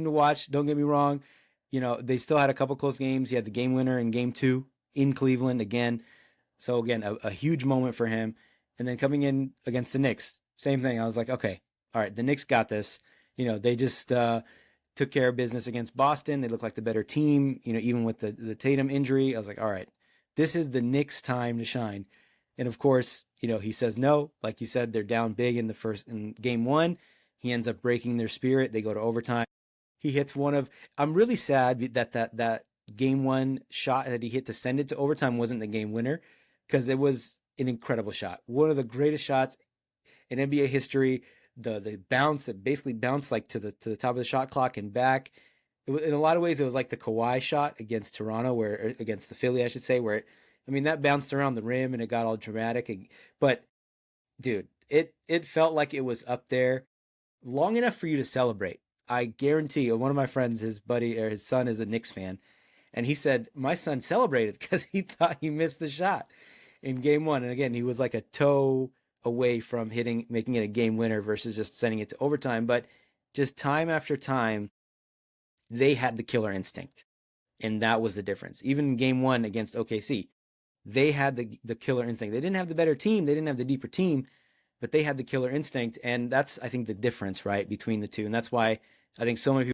to watch. Don't get me wrong. They still had a couple close games. He had the game winner in game 2 in Cleveland again. So again, a huge moment for him. And then coming in against the Knicks, same thing. I was like, okay, all right, the Knicks got this. They just took care of business against Boston. They look like the better team. Even with the Tatum injury, I was like, all right, this is the Knicks' time to shine. And of course, he says no. Like you said, they're down big in game 1. He ends up breaking their spirit. They go to overtime. He hits one of. I'm really sad that game 1 shot that he hit to send it to overtime wasn't the game winner, because it was an incredible shot. One of the greatest shots in NBA history. The bounce, it basically bounced like to the top of the shot clock and back. In a lot of ways, it was like the Kawhi shot against Toronto, against the Philly, I should say, that bounced around the rim and it got all dramatic. But dude, it felt like it was up there long enough for you to celebrate. I guarantee you, one of my friends, his buddy or his son is a Knicks fan, and he said my son celebrated because he thought he missed the shot in game 1. And again, he was like a toe away from making it a game winner versus just sending it to overtime. But just time after time, they had the killer instinct, and that was the difference. Even in game 1 against OKC, they had the killer instinct. They didn't have the better team, they didn't have the deeper team, but they had the killer instinct, and that's, I think, the difference, right, between the two. And that's why I think so many people